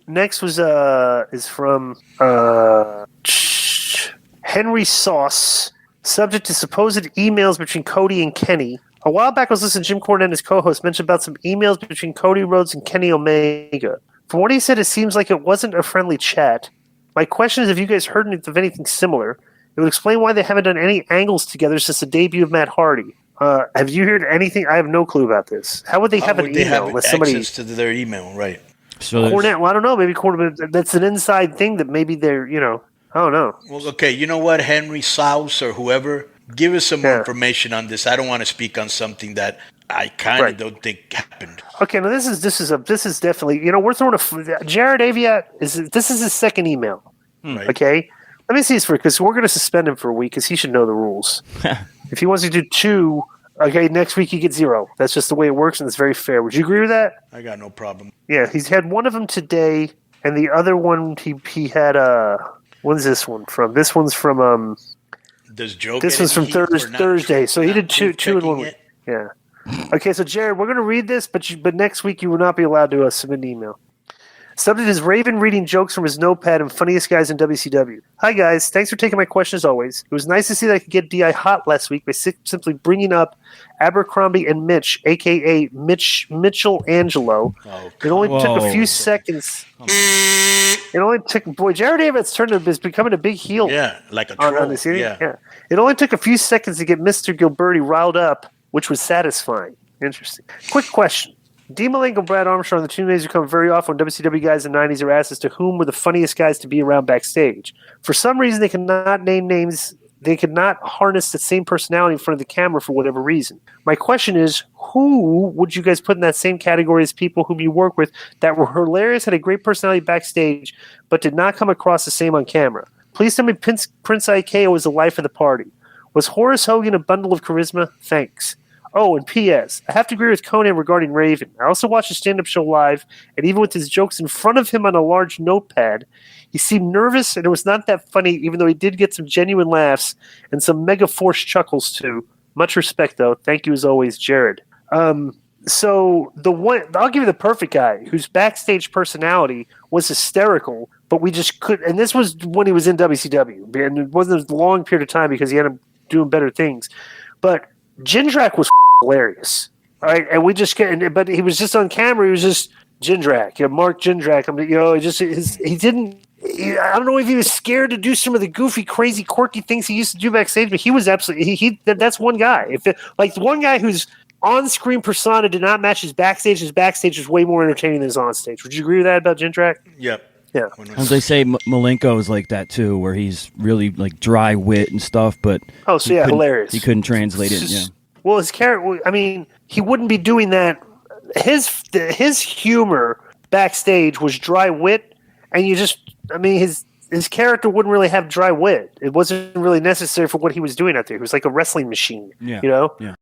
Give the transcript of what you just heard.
Next was is from Henry Sauce. Subject to supposed emails between Cody and Kenny. A while back, I was listening to Jim Cornette and his co-host mention about some emails between Cody Rhodes and Kenny Omega. From what he said, it seems like it wasn't a friendly chat. My question is, have you guys heard of anything similar? It would explain why they haven't done any angles together since the debut of Matt Hardy. Have you heard anything? I have no clue about this. How would they have an email? Have access to their email, right? So Cornette, well, I don't know. Maybe Cornette, that's an inside thing that maybe they're, I don't know. Well, okay, you know what, Henry Sauce or whoever, give us some more information on this. I don't want to speak on something that I kind of don't think happened. Okay, now this is definitely, we're throwing Jared Aviat this is his second email. Right. Okay, let me see this because we're going to suspend him for a week because he should know the rules. If he wants to do 2, okay, next week he gets 0. That's just the way it works, and it's very fair. Would you agree with that? I got no problem. Yeah, he's had one of them today, and the other one he had when's this one from? This one's from Does Joe this one's from Thursday, so he did two in 1 week. Yeah. Okay, so Jared, we're going to read this, but next week you will not be allowed to submit an email. Subject is Raven reading jokes from his notepad and funniest guys in WCW. Hi guys, thanks for taking my question as always. It was nice to see that I could get DI hot last week by simply bringing up Abercrombie and Mitch, a.k.a. Mitchell Angelo. Oh, it only took a few seconds. It only took, Jared Avitt's is becoming a big heel. Yeah, like a troll. On this yeah. It only took a few seconds to get Mr. Gilberti riled up, which was satisfying. Interesting. Quick question. D. Malenko, Brad Armstrong, the two names who come very often when WCW guys in the 90s are asked as to whom were the funniest guys to be around backstage. For some reason, they cannot name names. They could not harness the same personality in front of the camera for whatever reason. My question is, who would you guys put in that same category as people whom you work with that were hilarious, had a great personality backstage, but did not come across the same on camera? Please tell me Prince IKO was the life of the party. Was Horace Hogan a bundle of charisma? Thanks. Oh, and P.S. I have to agree with Conan regarding Raven. I also watched his stand-up show live, and even with his jokes in front of him on a large notepad, he seemed nervous, and it was not that funny, even though he did get some genuine laughs and some mega-forced chuckles, too. Much respect, though. Thank you, as always, Jared. So I'll give you the perfect guy, whose backstage personality was hysterical, but we just couldn't. And this was when he was in WCW, and it wasn't a long period of time because he ended up doing better things. But Jindrak was hilarious, all right, and we just but he was just on camera. He was just Jindrak, Mark Jindrak. He didn't. I don't know if he was scared to do some of the goofy, crazy, quirky things he used to do backstage, but he was absolutely that's one guy. Like the one guy whose on-screen persona did not match his backstage was way more entertaining than his on-stage. Would you agree with that about Jindrak? Yep. Yeah. As they say, Malenko is like that too, where he's really like dry wit and stuff, but hilarious. He couldn't translate it. Yeah. Well, his character. I mean, he wouldn't be doing that. His humor backstage was dry wit, and his character wouldn't really have dry wit. It wasn't really necessary for what he was doing out there. He was like a wrestling machine. Yeah. You know. Yeah.